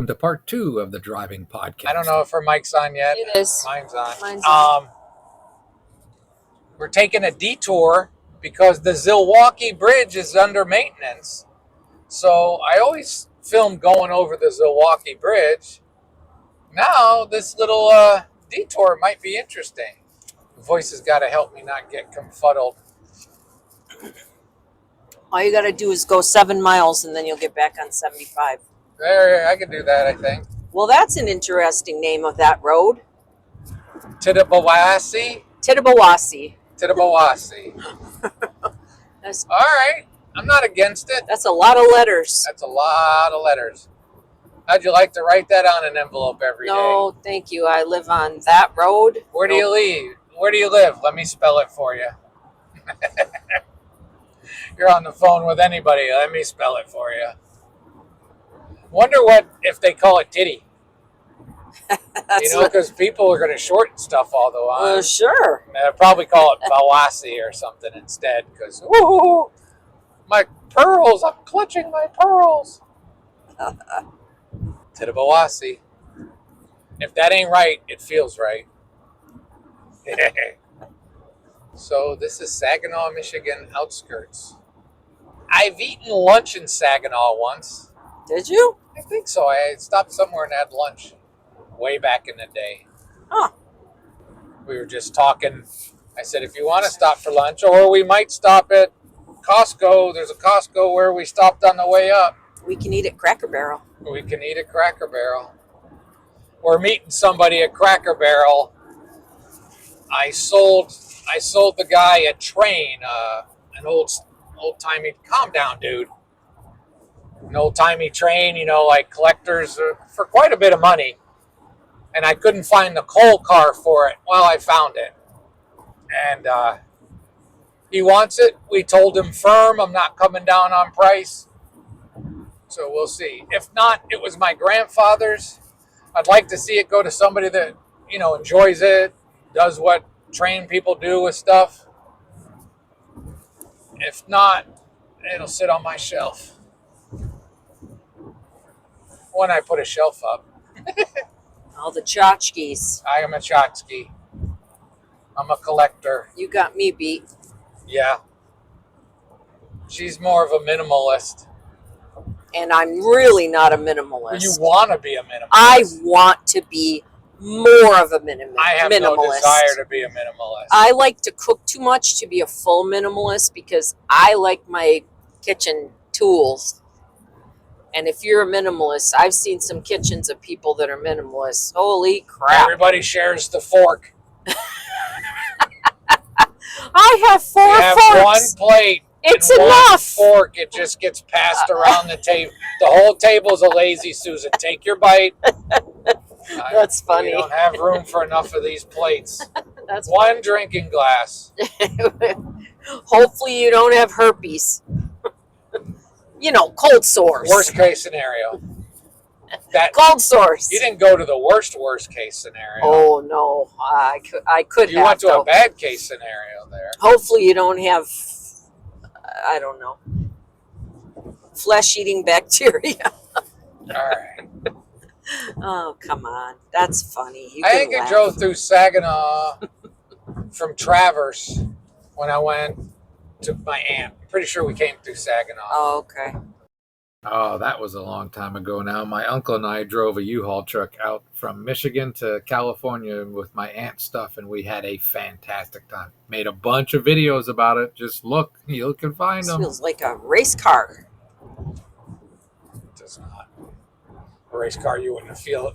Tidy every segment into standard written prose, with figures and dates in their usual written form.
welcome to part 2 of the driving podcast. I don't know if her mic's on yet. It is. Mine's on. Mine's on. We're taking a detour because the Zilwaukee Bridge is under maintenance. So I always film going over the Zilwaukee Bridge. Now this little detour might be interesting. The voice has got to help me not get confuddled. All you got to do is go 7 miles and then you'll get back on 75. There, I can do that, I think. Well, that's an interesting name of that road. Tittabawassee? Tittabawassee. Tittabawassee. That's, All right. I'm not against it. that's a lot of letters. That's a lot of letters. How'd you like to write that on an envelope every day? No, thank you. I live on that road. Where do you live? Where do you live? Let me spell it for you. You're on the phone with anybody. Let me spell it for you. Wonder what if they call it titty. Because people are going to shorten stuff all the while. Sure. They'll probably call it Bawassi or something instead. Because my pearls! I'm clutching my pearls. Tittabawassee. If that ain't right, it feels right. So this is Saginaw, Michigan outskirts. I've eaten lunch in Saginaw once. Did you? I think so. I stopped somewhere and had lunch way back in the day. Huh. We were just talking. I said, if you want to stop for lunch, or we might stop at Costco. There's a Costco where we stopped on the way up. We can eat at Cracker Barrel. We can eat at Cracker Barrel. We're meeting somebody at Cracker Barrel. I sold the guy a train, an old-timey, calm down, dude. An old-timey train, like collectors for quite a bit of money. And I couldn't find the coal car for it. Well, I found it. And he wants it. We told him firm, I'm not coming down on price. So we'll see. If not, it was my grandfather's. I'd like to see it go to somebody that, enjoys it, does what train people do with stuff. If not, it'll sit on my shelf. When I put a shelf up. All the tchotchkes. I am a tchotchke. I'm a collector. You got me beat. Yeah. She's more of a minimalist. And I'm really not a minimalist. You want to be a minimalist. I want to be more of a minimalist. I have no desire to be a minimalist. I like to cook too much to be a full minimalist because I like my kitchen tools. And if you're a minimalist, I've seen some kitchens of people that are minimalists. Holy crap. Everybody shares the fork. I have 4 we have forks. One plate. It's and enough. One fork. It just gets passed around the table. The whole table's a lazy Susan. Take your bite. That's funny. We don't have room for enough of these plates. That's one funny. Drinking glass. Hopefully you don't have herpes. Cold sores. Worst case scenario. Cold sores. You didn't go to the worst case scenario. Oh no, I could have. You went to a bad case scenario there. Hopefully you don't have, I don't know, flesh-eating bacteria. All right. Oh, come on. That's funny. I think I drove through Saginaw from Traverse when I went to my aunt. I'm pretty sure we came through Saginaw. Oh, okay. Oh, that was a long time ago now. My uncle and I drove a U-Haul truck out from Michigan to California with my aunt's stuff, and we had a fantastic time. Made a bunch of videos about it. Just look. You can find them. Feels like a race car. It does not. A race car, you wouldn't feel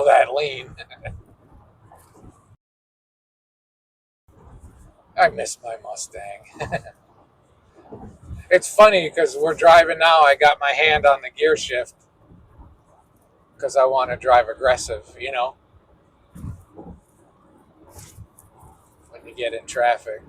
that lean. I miss my Mustang. It's funny because we're driving now. I got my hand on the gear shift because I want to drive aggressive, when you get in traffic.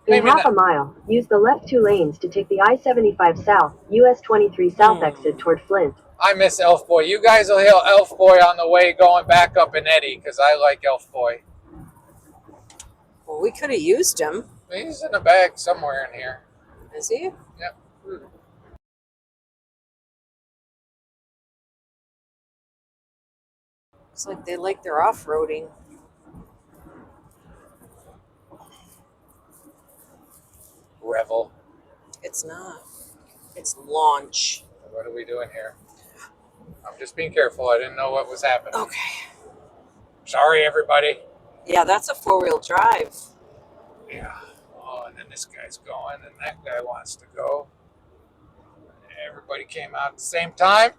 In half a mile, use the left 2 lanes to take the I-75 south, US 23 south exit toward Flint. I miss Elf Boy. You guys will hear Elf Boy on the way going back up in Eddy because I like Elf Boy. Well, we could have used him. He's in a bag somewhere in here. Is he? Yep. Looks like they like their off-roading. Revel. It's not. It's launch. What are we doing here? I'm just being careful. I didn't know what was happening. Okay. Sorry, everybody. Yeah, that's a four-wheel drive. Yeah. Oh, and then this guy's going, and that guy wants to go. Everybody came out at the same time.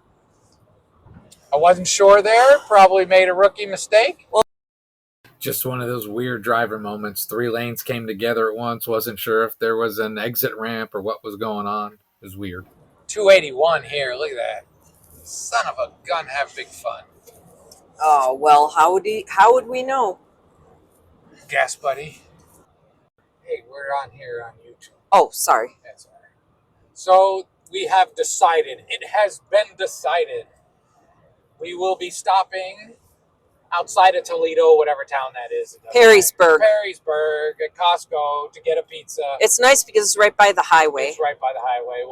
I wasn't sure there. Probably made a rookie mistake. Well, Just one of those weird driver moments. 3 lanes came together at once. Wasn't sure if there was an exit ramp or what was going on. It was weird. 281 here. Look at that. Son of a gun, have big fun. Oh well, how would we know? Gas buddy. Hey, we're on here on YouTube. Oh, sorry. That's all right. So we have decided. It has been decided. We will be stopping outside of Toledo, whatever town that is. Perrysburg. Perrysburg at Costco to get a pizza. It's nice because it's right by the highway. It's right by the highway.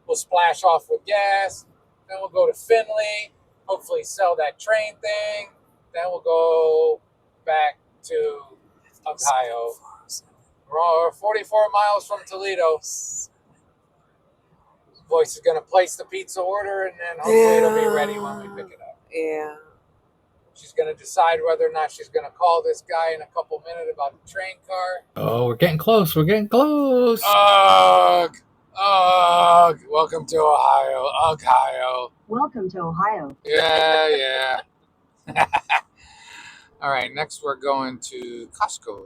We'll splash off with gas. Then we'll go to Findlay. Hopefully sell that train thing. Then we'll go back to Ohio. We're 44 miles from Toledo. Voice is going to place the pizza order, and then hopefully it'll be ready when we pick it up. Yeah. She's going to decide whether or not she's going to call this guy in a couple minutes about the train car. Oh, we're getting close. We're getting close. Ugh. Ugh. Welcome to Ohio. Ohio. Welcome to Ohio. Yeah. All right, next we're going to Costco.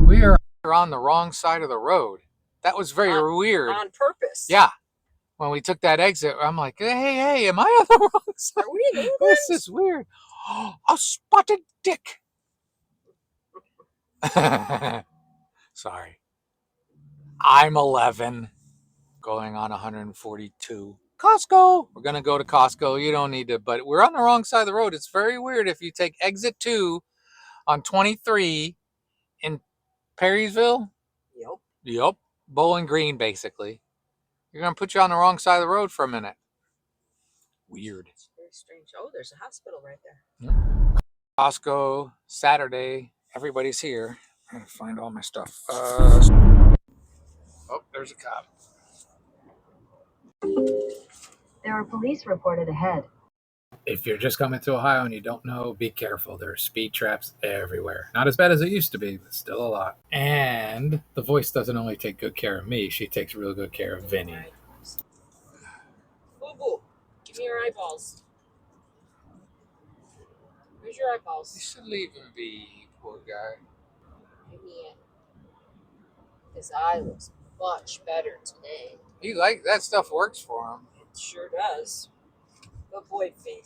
We are on the wrong side of the road. That was very weird. On purpose. Yeah. When we took that exit, I'm like, hey, am I on the wrong side? Are we in England? This is weird. A spotted dick. Sorry. I'm 11, going on 142. Costco. We're going to go to Costco. You don't need to, but we're on the wrong side of the road. It's very weird. If you take exit 2 on 23 in Perrysville. Yep. Bowling Green, basically. You're going to put you on the wrong side of the road for a minute. Weird. It's very strange. Oh, there's a hospital right there. Yep. Costco, Saturday. Everybody's here. I'm going to find all my stuff. Oh, there's a cop. There are police reported ahead. If you're just coming to Ohio and you don't know, be careful. There are speed traps everywhere. Not as bad as it used to be, but still a lot. And the voice doesn't only take good care of me, she takes real good care of Vinny. Boo-boo, give me your eyeballs. Where's your eyeballs? You should leave him be, poor guy. Give me it. His eye looks much better today. That stuff works for him. It sure does. Good boy, Vinny.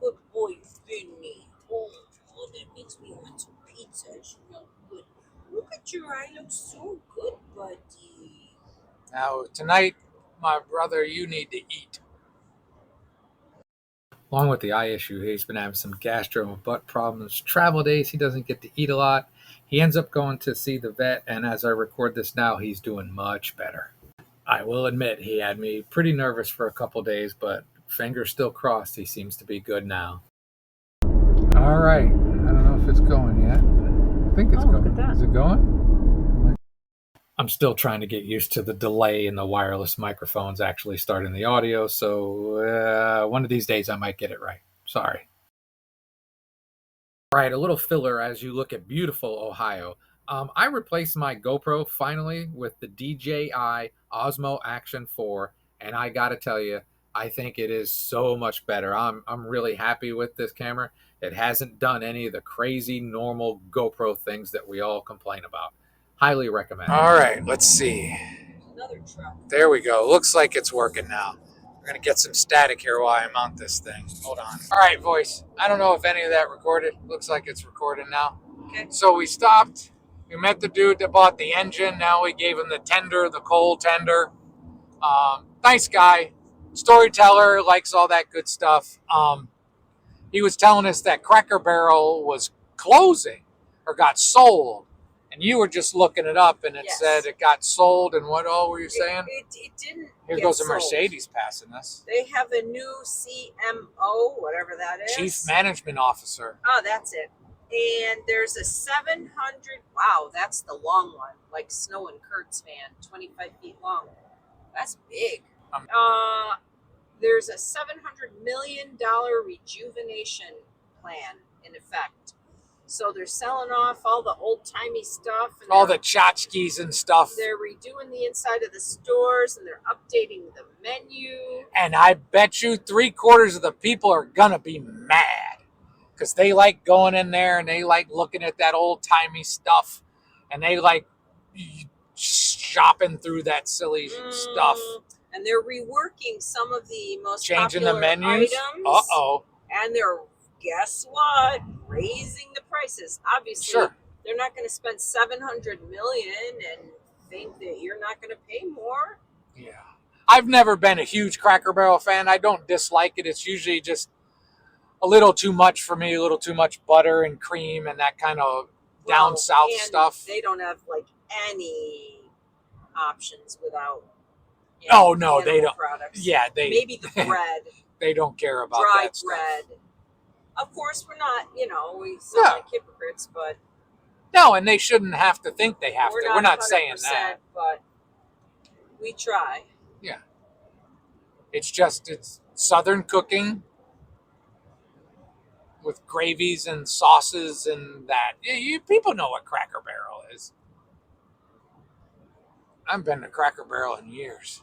Good boy, Vinny. Oh, that makes me want some pizza. It's real good. Look at your eye. Looks so good, buddy. Now, tonight, my brother, you need to eat. Along with the eye issue, he's been having some gastro and butt problems. Travel days, he doesn't get to eat a lot. He ends up going to see the vet, and as I record this now, he's doing much better. I will admit, he had me pretty nervous for a couple days, but fingers still crossed, he seems to be good now. All right. I don't know if it's going yet. I think it's going. Look at that. Is it going? I'm still trying to get used to the delay in the wireless microphones actually starting the audio, so one of these days I might get it right. Sorry. All right, a little filler as you look at beautiful Ohio. I replaced my GoPro finally with the DJI Osmo Action 4, and I gotta tell you, I think it is so much better. I'm really happy with this camera. It hasn't done any of the crazy normal GoPro things that we all complain about. Highly recommend. All right, let's see. Another truck. There we go. Looks like it's working now. We're going to get some static here while I mount this thing. Hold on. All right, voice. I don't know if any of that recorded. Looks like it's recorded now. Okay. So we stopped. We met the dude that bought the engine. Now we gave him the tender, the coal tender. Nice guy. Storyteller, likes all that good stuff. He was telling us that Cracker Barrel was closing or got sold. And you were just looking it up, and it Yes. said it got sold. And what all were you saying? It didn't. Here get goes a sold. Mercedes passing us. They have a new CMO, whatever that is. Chief Management Officer. Oh, that's it. And there's a 700. Wow, that's the long one, like Snow and Kurt's van, 25 feet long. That's big. There's a $700 million rejuvenation plan in effect. So they're selling off all the old-timey stuff. And All the tchotchkes and stuff. They're redoing the inside of the stores, and they're updating the menu. And I bet you 3/4 of the people are going to be mad. Because they like going in there and they like looking at that old-timey stuff. And they like shopping through that silly stuff. And they're reworking some of the most Changing popular the menus. items. Uh-oh. And they're, guess what? Raising the prices. Obviously, Sure. they're not going to spend $700 million and think that you're not going to pay more. Yeah. I've never been a huge Cracker Barrel fan. I don't dislike it. It's usually just a little too much for me, a little too much butter and cream and that kind of down south and stuff. They don't have like any options without. Oh no, they don't. Products. Yeah, maybe the bread, they don't care about dry that stuff. bread. Of course, we're not. We sound like hypocrites, but no, and they shouldn't have to think they have to. We're not saying that, but we try. Yeah, it's Southern cooking with gravies and sauces and that. You people know what Cracker Barrel is. I haven't been to Cracker Barrel in years.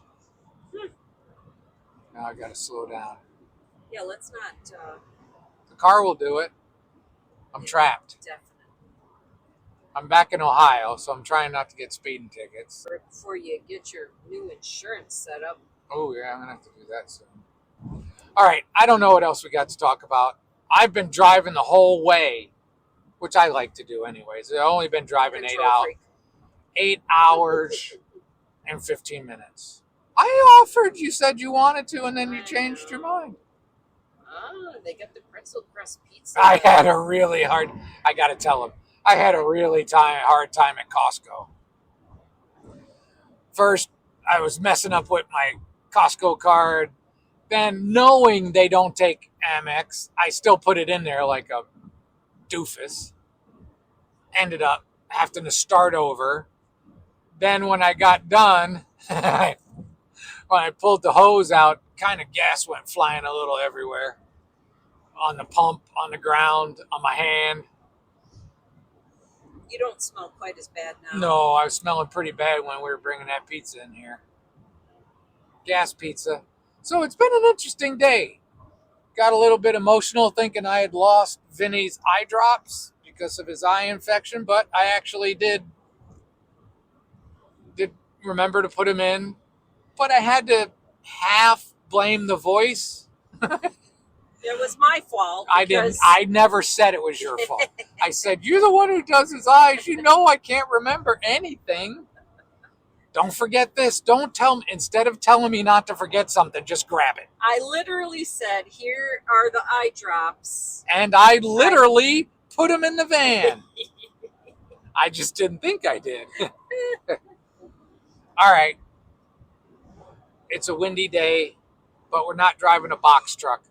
Now I got to slow down. Yeah, let's not. The car will do it. I'm trapped. Definitely. I'm back in Ohio, so I'm trying not to get speeding tickets. Before you get your new insurance set up. Oh, yeah, I'm going to have to do that soon. All right, I don't know what else we got to talk about. I've been driving the whole way, which I like to do anyways. I've only been driving 8 hours and 15 minutes. I offered, you said you wanted to, and then you changed your mind. Ah, they got the pretzel crust pizza. I had a really hard, I got to tell him, I had a really hard time at Costco. First, I was messing up with my Costco card. Then, knowing they don't take Amex, I still put it in there like a doofus. Ended up having to start over. Then when I got done, when I pulled the hose out, kind of gas went flying a little everywhere. On the pump, on the ground, on my hand. You don't smell quite as bad now. No, I was smelling pretty bad when we were bringing that pizza in here. Gas pizza. So it's been an interesting day. Got a little bit emotional thinking I had lost Vinny's eye drops because of his eye infection, but I actually did remember to put him in. But I had to half blame the voice. It was my fault. I never said it was your fault. I said, you're the one who does his eyes. You know I can't remember anything. Don't forget this. Don't tell me. Instead of telling me not to forget something, just grab it. I literally said, here are the eye drops. And I literally put them in the van. I just didn't think I did. All right. It's a windy day, but we're not driving a box truck.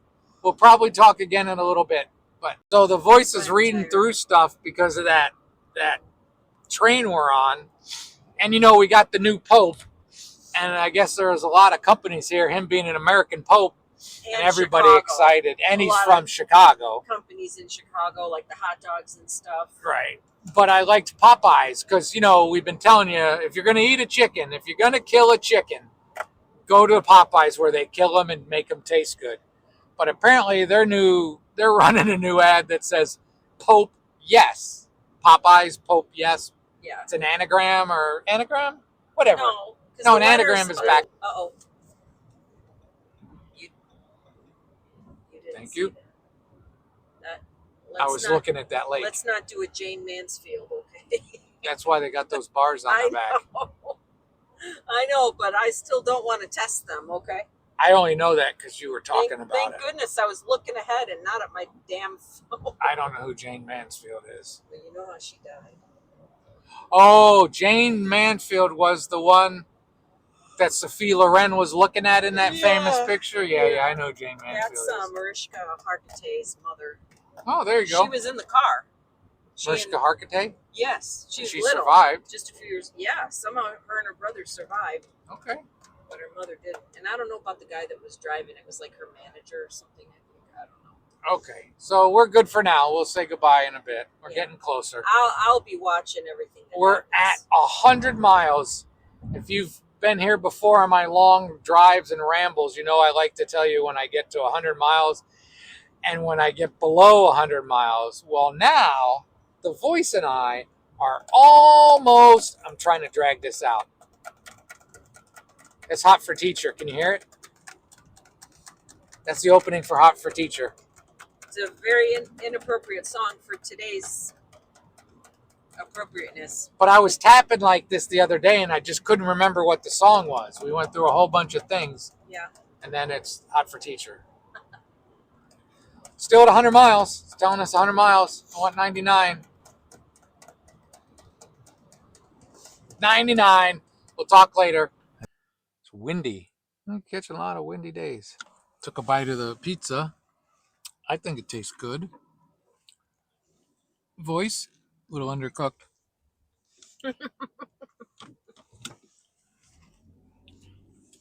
We'll probably talk again in a little bit. But so the voice is reading through stuff because of that train we're on. And, we got the new Pope. And I guess there's a lot of companies here, him being an American Pope, and everybody Chicago. Excited. And he's from Chicago. Companies in Chicago, like the hot dogs and stuff. Right. But I liked Popeyes because, we've been telling you, if you're going to eat a chicken, if you're going to kill a chicken, go to Popeyes where they kill them and make them taste good. But apparently they're running a new ad that says Pope Yes. Popeyes Pope Yes. Yeah. It's an anagram? Whatever. No, an anagram is back. Uh-oh. You didn't Thank see you. that. I was looking at that lake. Let's not do a Jane Mansfield, okay? That's why they got those bars on the back. I know, but I still don't want to test them, okay? I only know that because you were talking about Thank it. goodness I was looking ahead and not at my damn phone. I don't know who Jane Mansfield is. Well, you know how she died. Oh, Jane Mansfield was the one that Sophie Loren was looking at in that famous picture. Yeah, I know Jane Mansfield. That's Mariska Hargitay's mother. Oh, there you go. She was in the car. Mariska Hargitay? Yes, she was she little. Survived. Just a few years. Yeah, somehow her and her brother survived. Okay. But her mother didn't. And I don't know about the guy that was driving. It was like her manager or something. I don't know. Okay, so we're good for now. We'll say goodbye in a bit. We're getting closer. I'll be watching everything. We're at 100 miles. If you've been here before on my long drives and rambles, you know I like to tell you when I get to 100 miles and when I get below 100 miles. Well, now the voice and I are almost, I'm trying to drag this out. It's Hot for Teacher. Can you hear it? That's the opening for Hot for Teacher. It's a very inappropriate song for today's appropriateness. But I was tapping like this the other day and I just couldn't remember what the song was. We went through a whole bunch of things. Yeah. And then it's Hot for Teacher. Still at 100 miles. It's telling us 100 miles. I want 99. 99. We'll talk later. It's windy. I catch a lot of windy days. Took a bite of the pizza. I think it tastes good. Voice, a little undercooked. I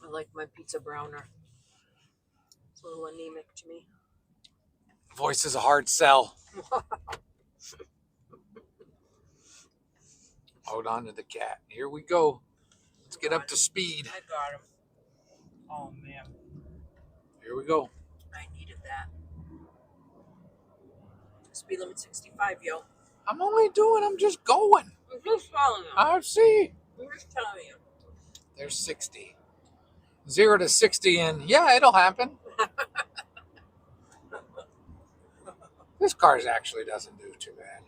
like my pizza browner. It's a little anemic to me. Voice is a hard sell. Hold on to the cat. Here we go. Let's get up to speed. I got him. Oh, man. Here we go. I needed that. Speed limit 65, yo. I'm just going. I'm just telling you. I see. I'm just telling you. There's 60. 0 to 60 and yeah, it'll happen. This car actually doesn't do too bad.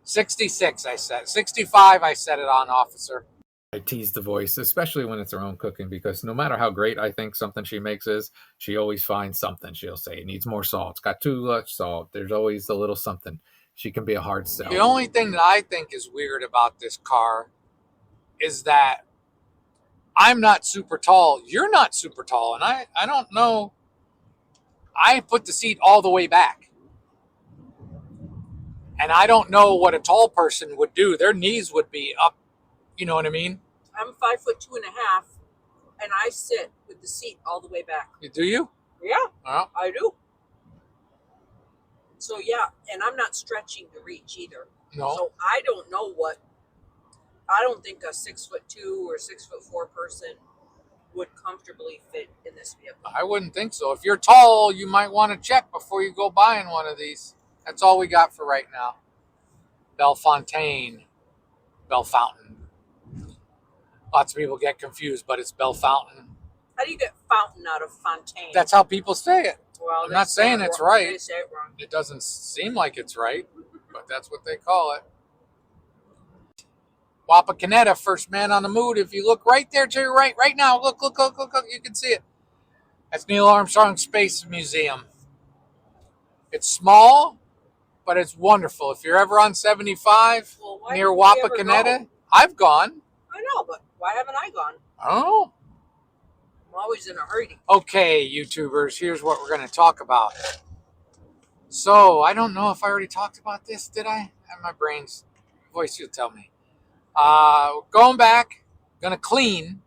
66 I set. 65 I set it on, officer. I tease the voice, especially when it's her own cooking, because no matter how great I think something she makes is, she always finds something. She'll say it needs more salt. It's got too much salt. There's always a little something. She can be a hard sell. The only thing that I think is weird about this car is that I'm not super tall. You're not super tall. And I don't know. I put the seat all the way back. And I don't know what a tall person would do. Their knees would be up. You know what I mean? I'm 5'2.5", and I sit with the seat all the way back. Do you? Yeah, Oh. I do. So yeah, and I'm not stretching to reach either. No. So I don't know what. I don't think a 6'2" or 6'4" person would comfortably fit in this vehicle. I wouldn't think so. If you're tall, you might want to check before you go buying one of these. That's all we got for right now. Bellefontaine. Bellefountain. Lots of people get confused, but it's Bellefountain. How do you get fountain out of fontaine? That's how people say it. Well, I'm not saying it's right. They say it wrong. It doesn't seem like it's right, but that's what they call it. Wapakoneta, first man on the moon. If you look right there to your right now, look, you can see it. That's Neil Armstrong Space Museum. It's small, but it's wonderful. If you're ever on 75 near Wapakoneta, I've gone. I know, but why haven't I gone? I don't know. I'm always in a hurry. Okay, YouTubers, here's what we're going to talk about. So, I don't know if I already talked about this, did I? My brain's voice, you'll tell me. Going back, going to clean.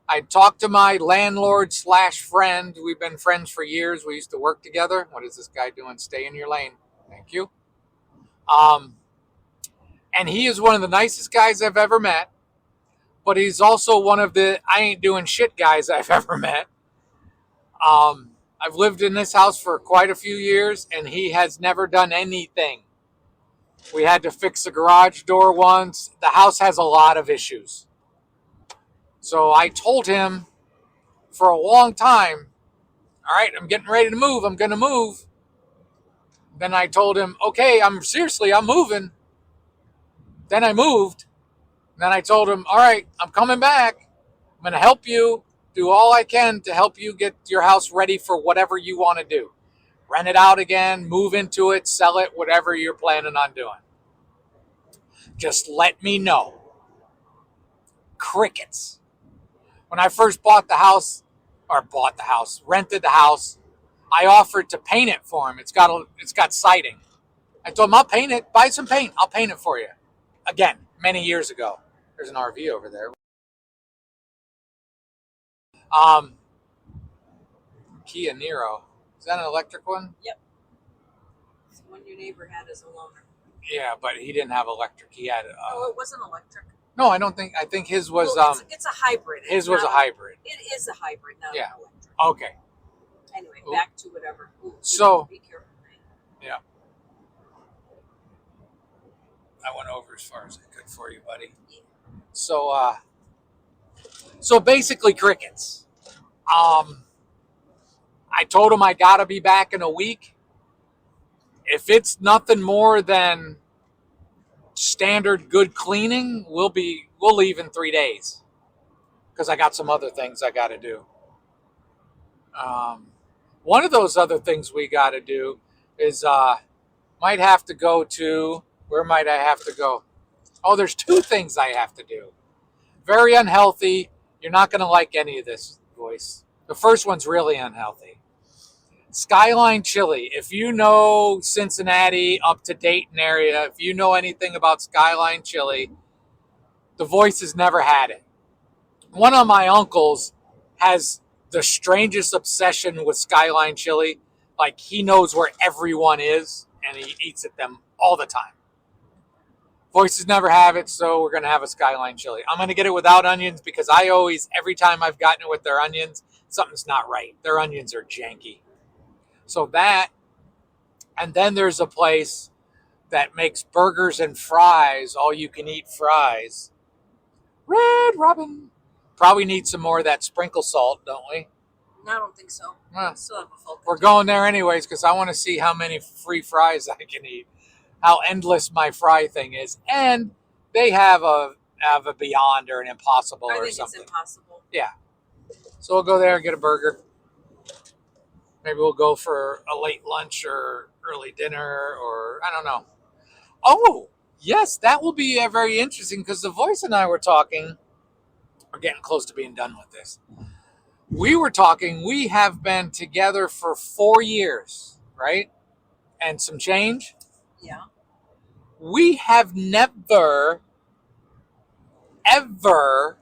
I talked to my landlord / friend. We've been friends for years. We used to work together. What is this guy doing? Stay in your lane. Thank you. And he is one of the nicest guys I've ever met. But he's also one of the I ain't doing shit guys I've ever met. I've lived in this house for quite a few years, and he has never done anything. We had to fix the garage door once. The house has a lot of issues. So I told him for a long time, all right, I'm getting ready to move. I'm going to move. Then I told him, okay, I'm moving. Then I moved. Then I told him, all right, I'm coming back. I'm going to help you, do all I can to help you get your house ready for whatever you want to do. Rent it out again, move into it, sell it, whatever you're planning on doing. Just let me know. Crickets. When I first rented the house, I offered to paint it for him. It's got siding. I told him, I'll paint it. Buy some paint. I'll paint it for you. Again, many years ago. There's an RV over there. Kia Niro. Is that an electric one? Yep. It's the one your neighbor had as a loaner. Yeah, but he didn't have electric. He had. Oh, it wasn't electric. No, I don't think. I think his was. Well, it's a hybrid. His was a hybrid. It is a hybrid, not an electric. Okay. Anyway, back to whatever. So. Be careful. Yeah. I went over as far as I could for you, buddy. Yeah. So basically crickets. I told him I gotta be back in a week. If it's nothing more than standard good cleaning, we'll leave in 3 days because I got some other things I got to do. One of those other things we got to do is might have to go to, where might I have to go? Oh, there's 2 things I have to do. Very unhealthy. You're not going to like any of this, voice. The first one's really unhealthy. Skyline chili. If you know Cincinnati, up to Dayton area, if you know anything about Skyline chili, the voice has never had it. One of my uncles has the strangest obsession with Skyline chili. Like, he knows where everyone is, and he eats at them all the time. Voices never have it, so we're going to have a Skyline chili. I'm going to get it without onions because every time I've gotten it with their onions, something's not right. Their onions are janky. So that, and then there's a place that makes burgers and fries, all you can eat fries. Red Robin. Probably need some more of that sprinkle salt, don't we? No, I don't think so. Still have a full we're going there anyways because I want to see how many free fries I can eat, how endless my fry thing is. And they have a Beyond or an Impossible or something. I think it's Impossible. Yeah. So we'll go there and get a burger. Maybe we'll go for a late lunch or early dinner, or I don't know. Oh, yes, that will be very interesting because the voice and I were talking. We're getting close to being done with this. We were talking. We have been together for 4 years, right? And some change. Yeah. We have never, ever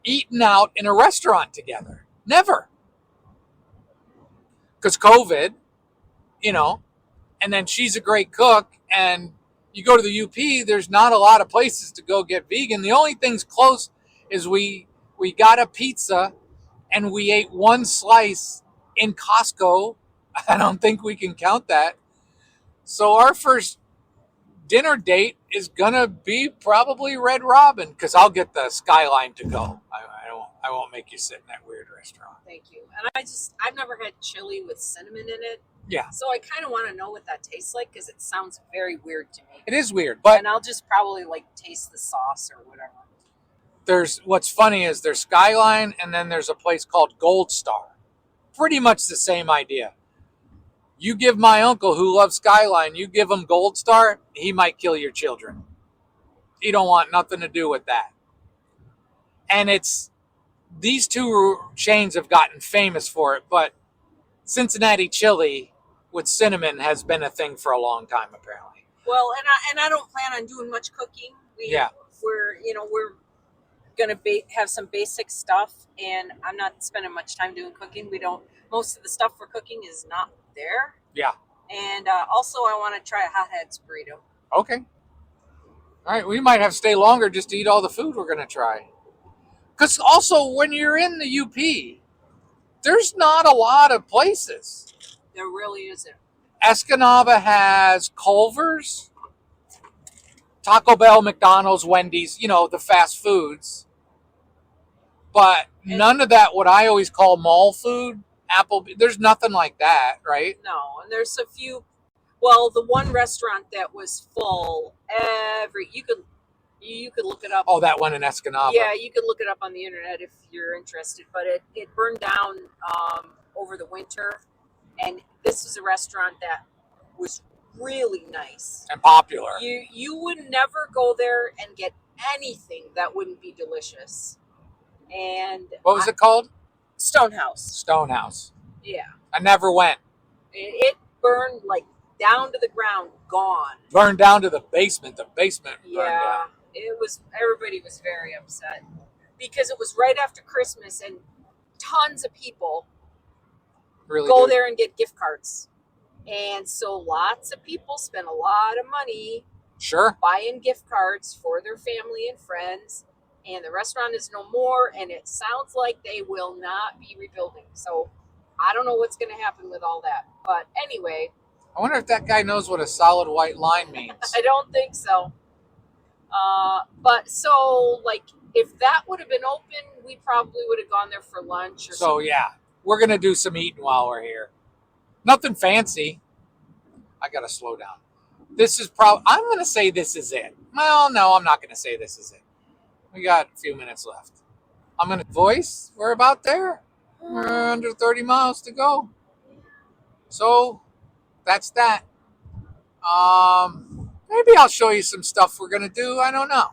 eaten out in a restaurant together. Never. Because COVID, and then she's a great cook, and you go to the UP, there's not a lot of places to go get vegan. The only things close is we got a pizza, and we ate 1 slice in Costco. I don't think we can count that. So our first dinner date is going to be probably Red Robin, because I'll get the Skyline to go. I won't make you sit in that weird restaurant. Thank you. And I've never had chili with cinnamon in it. Yeah. So I kind of want to know what that tastes like because it sounds very weird to me. It is weird, but and I'll just probably taste the sauce or whatever. What's funny is there's Skyline and then there's a place called Gold Star. Pretty much the same idea. You give my uncle who loves Skyline, you give him Gold Star, he might kill your children. He don't want nothing to do with that. And these 2 chains have gotten famous for it, but Cincinnati chili with cinnamon has been a thing for a long time, apparently. Well, and I don't plan on doing much cooking. We're gonna have some basic stuff, and I'm not spending much time doing cooking. Most of the stuff for cooking is not there. Yeah. And also, I want to try a hotheads burrito. Okay. All right, we might have to stay longer just to eat all the food we're gonna try. Because also, when you're in the UP, there's not a lot of places. There really isn't. Escanaba has Culver's, Taco Bell, McDonald's, Wendy's, the fast foods. But none of that, what I always call mall food, Applebee's, there's nothing like that, right? No, and there's a few. Well, the one restaurant that was full, you could look it up. Oh, that one in Escanaba. Yeah, you could look it up on the internet if you're interested. But it burned down over the winter, and this was a restaurant that was really nice. And popular. You would never go there and get anything that wouldn't be delicious. And What was it called? Stonehouse. Stonehouse. Yeah. I never went. It burned like down to the ground, gone. Burned down to the basement. The basement burned Yeah. down. It was, everybody was very upset because it was right after Christmas and tons of people Really go do. there and get gift cards. And so lots of people spend a lot of money Sure. buying gift cards for their family and friends. And the restaurant is no more. And it sounds like they will not be rebuilding. So I don't know what's going to happen with all that. But anyway. I wonder if that guy knows what a solid white line means. I don't think so. But so, like, if that would have been open, we probably would have gone there for lunch or So, something. yeah. We're going to do some eating while we're here. Nothing fancy. I got to slow down. This is probably, I'm going to say this is it. Well, no, I'm not going to say this is it. We got a few minutes left. I'm going to voice. We're about there. We're under 30 miles to go. So, that's that. Maybe I'll show you some stuff we're going to do. I don't know.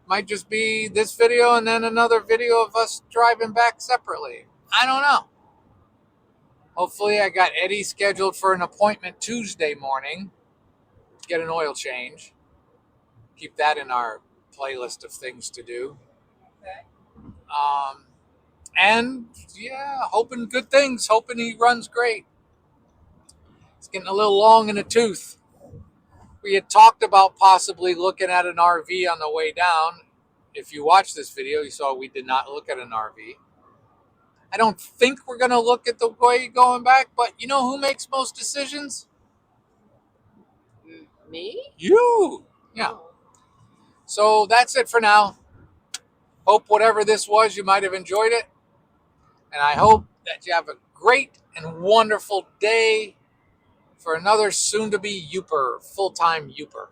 Might just be this video and then another video of us driving back separately. I don't know. Hopefully I got Eddie scheduled for an appointment Tuesday morning. Get an oil change. Keep that in our playlist of things to do. Okay. And yeah, hoping good things. Hoping he runs great. It's getting a little long in the tooth. We had talked about possibly looking at an RV on the way down. If you watched this video, you saw we did not look at an RV. I don't think we're going to look at the way going back, but you know who makes most decisions? Me? You. Yeah. Oh. So that's it for now. Hope whatever this was, you might have enjoyed it. And I hope that you have a great and wonderful day for another soon-to-be Youper, full-time Youper.